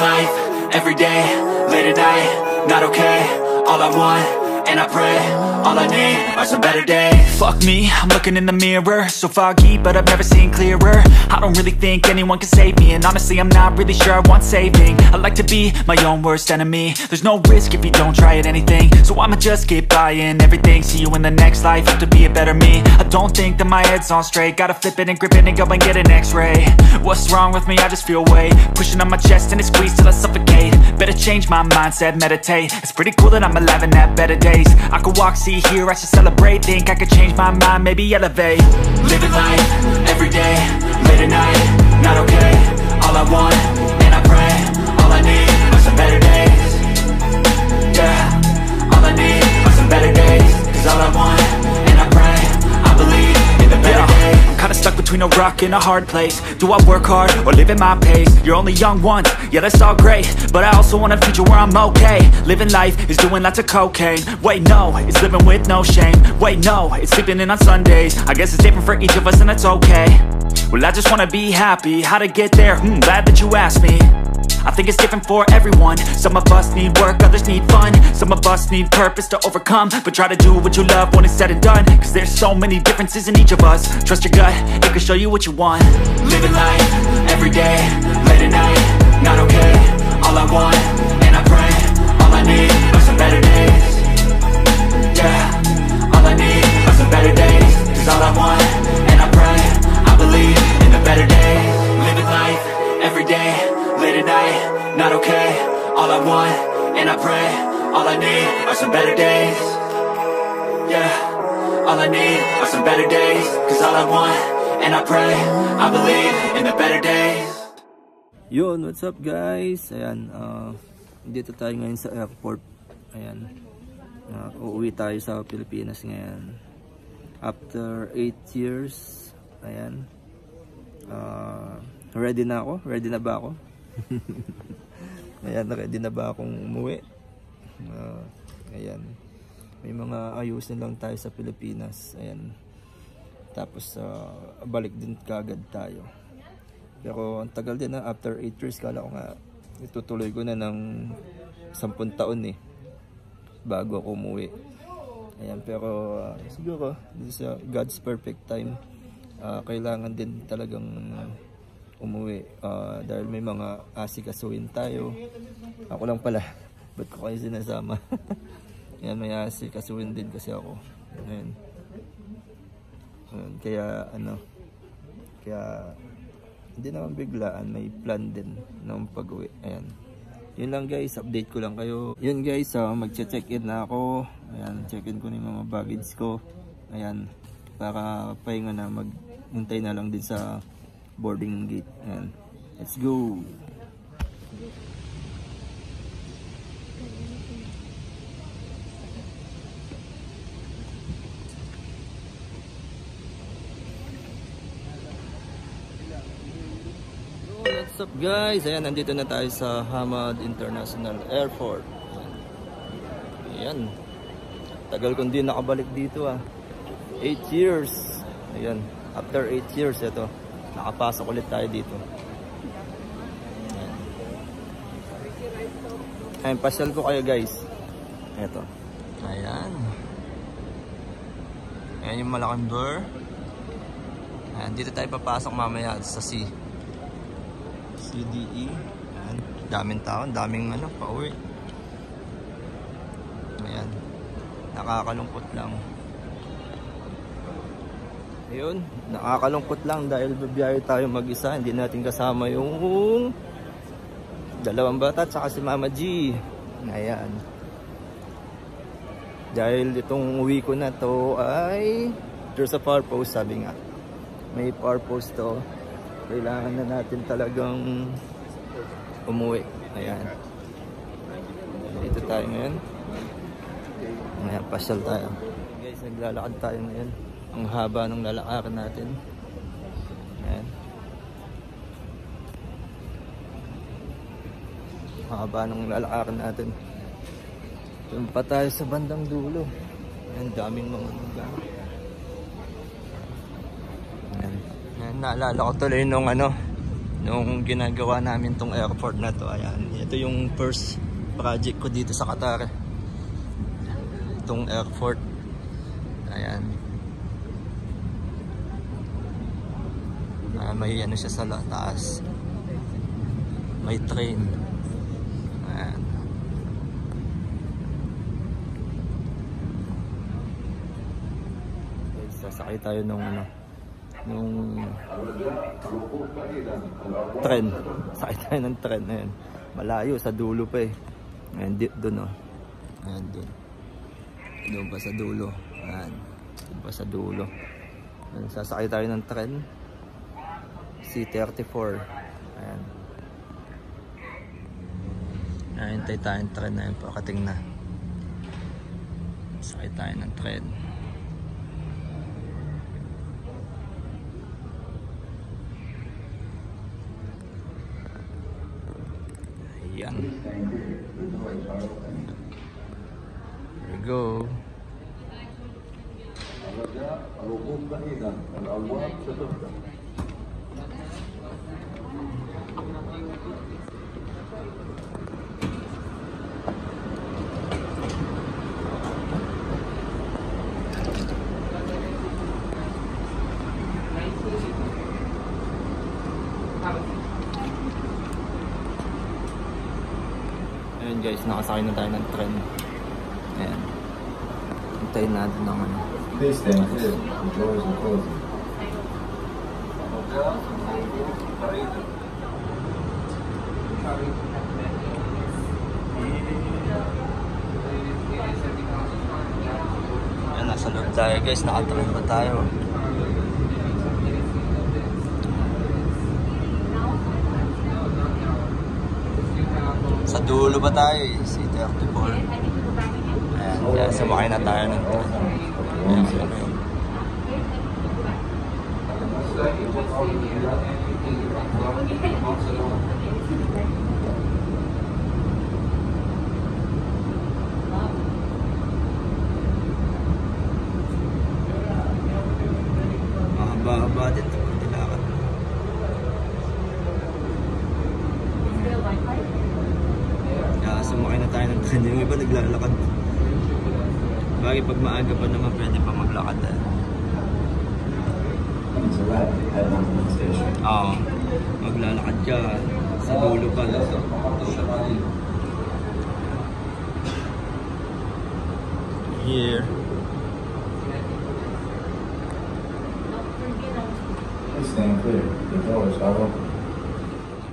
life, everyday, late at night, not okay. All I want, and I pray, all I need are some better days. Fuck me, I'm looking in the mirror, so foggy, but I've never seen clearer. I don't really think anyone can save me, and honestly I'm not really sure I want saving. I like to be my own worst enemy. There's no risk if you don't try at anything, so I'ma just keep buying everything. See you in the next life, have to be a better me. I don't think that my head's on straight, gotta flip it and grip it and go and get an x-ray. What's wrong with me? I just feel weight pushing on my chest and it squeezes till I suffocate. Better change my mindset, meditate. It's pretty cool that I'm alive and have better days. I could walk, see, hear, I should celebrate. Think I could change my mind, maybe elevate. Living life, everyday, late at night, not okay. All I want, and I pray, all I need are some better days. Yeah, all I need are some better days. Cause all I want, and I pray, I believe in the better days. I'm kinda stuck between a rock and a hard place. Do I work hard, or live at my pace? You're only young once, yeah that's all great, but I also want a future where I'm okay. Living life is doing lots of cocaine. Wait no, it's living with no shame. Wait no, it's sleeping in on Sundays. I guess it's different for each of us and that's okay. Well I just wanna be happy, how to get there? Glad that you asked me. I think it's different for everyone. Some of us need work, others need fun. Some of us need purpose to overcome. But try to do what you love when it's said and done, cause there's so many differences in each of us. Trust your gut, it can show you what you want. Living life, everyday, late at night, not okay. All I want, and I pray, all I need are some better days. Yeah, all I need are some better days. Cause all I want, and I pray, I believe in the better days. Living life, everyday, late at night, not okay. All I want, and I pray, all I need are some better days. Yeah, all I need are some better days. Cause all I want, and I pray, I believe in the better days. Yun, what's up guys? Ayan, dito tayo ngayon sa airport. Ayan, uuwi tayo sa Pilipinas ngayon after 8 years. Ayan, ready na ako? Ready na ba ako? Ayan, ready na ba akong umuwi? Ayan, may mga ayusin lang tayo sa Pilipinas. Ayan, tapos balik din kagad tayo. Pero ang tagal din na, after 8 years. Kala ko nga itutuloy ko na ng 10 taon bago ako umuwi. Ayan, pero siguro this is God's perfect time. Kailangan din talagang umuwi dahil may mga asikasuhin tayo. Ako lang pala, ba't ko kayo sinasama? Ayan, may asikasuhin din kasi ako. Ayan. Kaya hindi naman biglaan, may plan din ng pag-uwi. Ayan, yun lang guys, update ko lang kayo. Yun guys, mag-check-in na ako. Ayan, check-in ko na yung mga baggage ko. Ayan, para pahinga na, maghintay na lang din sa boarding gate. Ayan, let's go. What's up guys? Ayan, nandito na tayo sa Hamad International Airport. Ayan, tagal kong din nakabalik dito 8 years. Ayan, after 8 years ito, nakapasok ulit tayo dito. Ayan, pasyal ko kayo guys. Ito, ayan, ayan yung malaking door. Ayan, dito tayo papasok mamaya sa CDE. Ayan, daming tao, daming pauwi. Ayan, nakakalungkot lang. Ayun, nakakalungkot lang dahil bibiyahe tayo mag-isa. Hindi natin kasama yung dalawang bata at saka si Mama G. Ayan, dahil itong uwi ko na to ay there's a purpose, sabi nga. May purpose to. Kailangan na natin talagang umuwi. Ayan, dito tayo ngayon. Ayan, pasyal tayo guys, naglalakad tayo ngayon. Ang haba ng lalakaran natin. Ayan, haba ng lalakaran natin. Doon pa tayo sa bandang dulo. Ayan, daming mga lugar. Ayan, naalala ko tuloy nung Nung ginagawa namin tong airport na to, ayan, ito yung first project ko dito sa Qatar. Itong airport, ayan. May ano siya sa taas, may train. Ayan. Sasakay tayo nung ano, nung tren. Sakay tayo ng tren. Ayan. Malayo, sa dulo pa eh. Ayan, doon oh. Ayan, doon. Doon pa sa dulo. Ayan. Doon pa sa dulo. Ayan, sasakay tayo ng tren. C34. Ayan. Ayan, hintay tayong tren na yun. Pakating na. Sakay tayo ng tren. Ayan. Here we go. Ayan guys, nakasakay na tayo ng tren. Ayan. Hintayin natin ng ano. Please stand clear. The doors are closing. Ayan, nasa loob tayo guys. Nakatren pa tayo. Sa dulo ba tayo eh? C34. Ayan, kaya sumakay na tayo ng tren. Ayan, ano yun. Mahaba-haba din ito pag tilakad. Kaya sumakay na tayo ng tren. Yung iba naglalakad. Bagay pag maaga pa naman pwede pa maglakad eh. Oo, maglalakad ka sa dulo pa. Here. Please stand clear. The doors are open.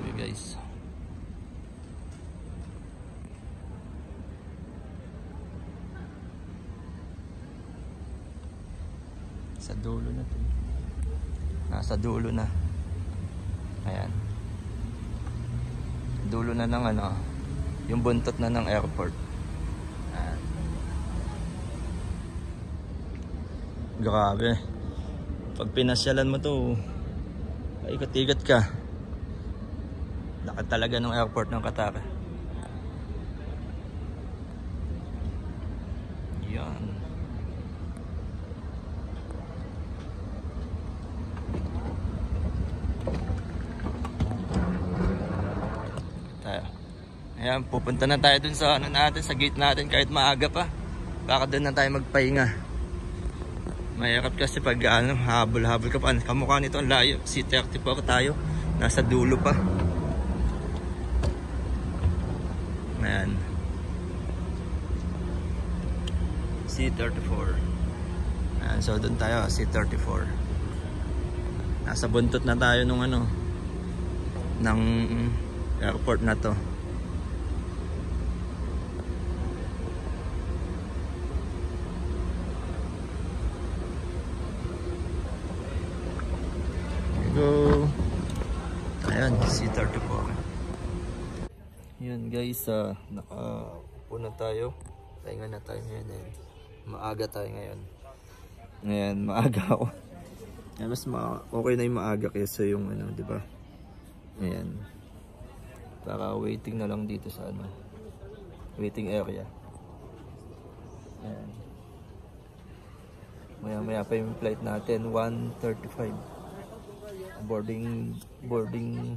Okay guys. Sa dulo na to. Nasa dulo na. Ayan. Dulo na ng ano, yung buntot na ng airport. Ayan. Grabe. Pag pinasyalan mo to, ikot-ikot ka. Laki talaga ng airport ng Qatar. Yan. Ayan, pupunta na tayo dun sa ano natin, sa gate natin kahit maaga pa. Baka dun na tayo magpahinga. Mahirap kasi pag ano, habol-habol ka pa. Kamukha nito ang layo. C34 tayo. Nasa dulo pa. Ayan. C34. Ayan, so dun tayo, C34. Nasa buntot na tayo nung ano, ng airport na to. Go. Ayan, C34. Yun guys, nakaupo na tayo. Pahinga na tayo ngayon eh. Maaga tayo ngayon. Ayan, maaga ako. Ayan, mas okay na yung maaga kaysa yung ano, di ba? Ayan. Para waiting na lang dito sa ano, waiting area. Ayan. Maya-maya pa yung flight natin, 1:35. Boarding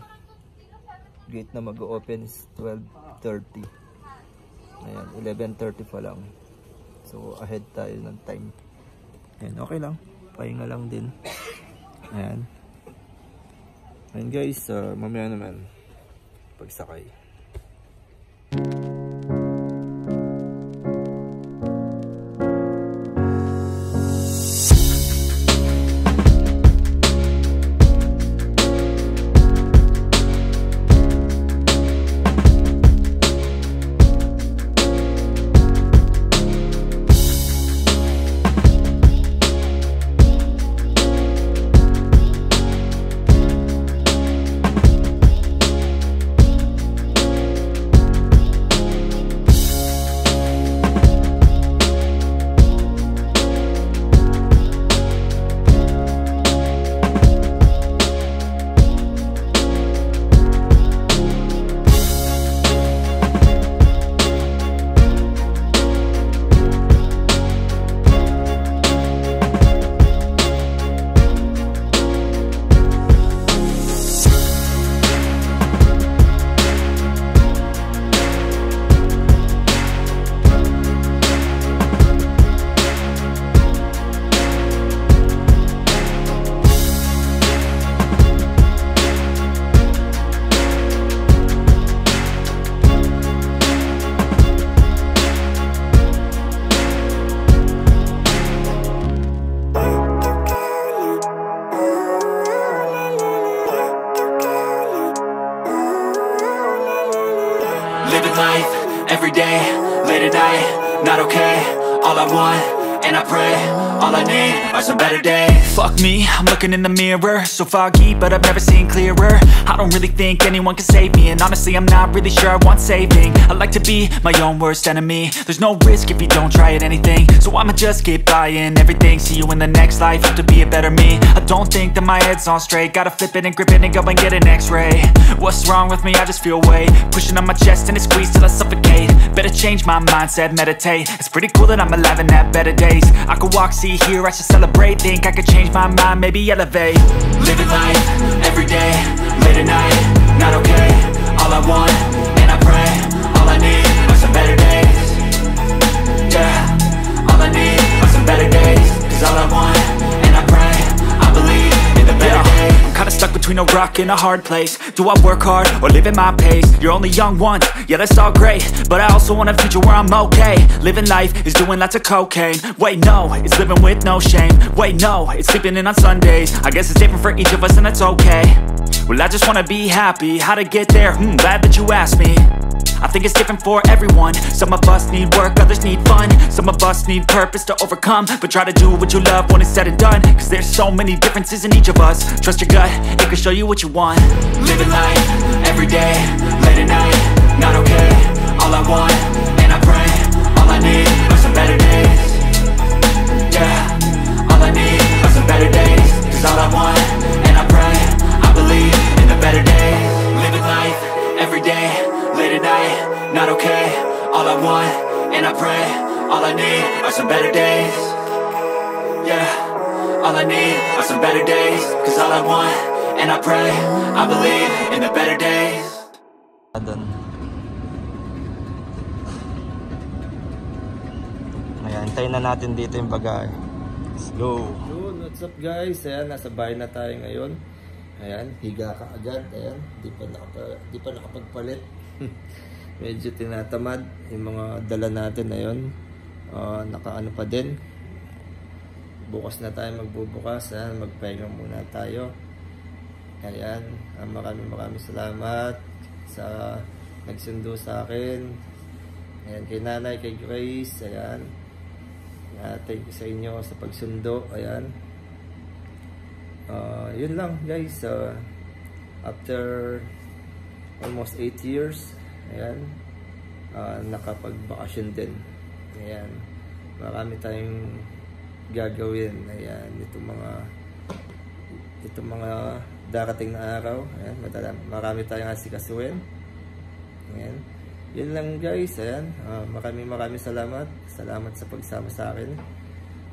gate na mag-open is 12:30. Ayan, 11:30 pa lang. So ahead tayo ng time. Ayan, okay lang. Pahinga lang din. Ayan. Ayan guys, mamaya naman pagsakay. Living life, everyday, late at night, not okay. All I want, and I pray, all I need are some better days. Fuck me, I'm looking in the mirror, so foggy, but I've never seen clearer. I don't really think anyone can save me, and honestly I'm not really sure I want saving. I like to be my own worst enemy. There's no risk if you don't try at anything, so I'ma just keep buying everything. See you in the next life, have to be a better me. I don't think that my head's on straight, gotta flip it and grip it and go and get an x-ray. What's wrong with me? I just feel weight pushing on my chest and it squeezes till I suffocate. Better change my mindset, meditate. It's pretty cool that I'm alive and have better days. I could walk, see, hear, I should celebrate. Think I could change my mind, maybe elevate. Living life, everyday, late at night, not okay. All I want, and I pray, all I need are some better days. Yeah, all I need are some better days. Cause all I want, and I pray, I believe in the better days. I'm kinda stuck between a rock and a hard place. Do I work hard or live at my pace? You're only young once, yeah that's all great, but I also want a future where I'm okay. Living life is doing lots of cocaine. Wait no, it's living with no shame. Wait no, it's sleeping in on Sundays. I guess it's different for each of us and that's okay. Well I just wanna be happy, how to get there? Glad that you asked me. I think it's different for everyone. Some of us need work, others need fun. Some of us need purpose to overcome. But try to do what you love when it's said and done. Cause there's so many differences in each of us. Trust your gut, it can show you what you want. Living life, everyday, late at night, not okay. All I want, and I pray, all I need are some better days. Yeah, all I need are some better days. Cause all I want, and I pray, I believe in the better days. Living life, everyday, late at night, not okay. All I want, and I pray, all I need are some better days. Yeah, all I need are some better days. Cause all I want, and I pray, I believe in the better days. Ayan, hintayin na natin dito yung bagay. Let's go. Yun, what's up guys? Ayan, nasa bahay na tayo ngayon. Ayan, higa ka agad. Ayan, di pa nakapagpalit. Medyo tinatamad yung mga dala natin na yun. Nakaano pa din. Bukas na tayo magbubukas. Ayan, magpahinga muna tayo. Ayan, maraming salamat sa nagsundo sa akin. Ayan, kay nanay, kay Grace. Ayan, thank you sa inyo sa pagsundo. Ayan, yun lang guys. After almost 8 years, ayan, nakapagbakasyon din. Ayan, marami tayong gagawin. Ayan, itong mga darating na araw. Ayan, marami tayong asikasuhin. Ayan, yun lang guys. Ayan, maraming salamat. Salamat sa pagsama sa akin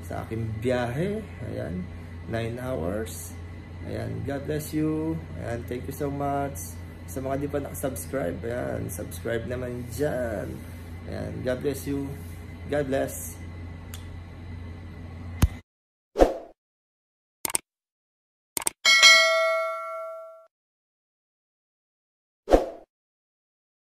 sa aking biyahe. Ayan, 9 hours. Ayan, God bless you. Ayan, thank you so much. Sa mga di pa nakasubscribe, ayan, subscribe naman dyan. Ayan, God bless you. God bless.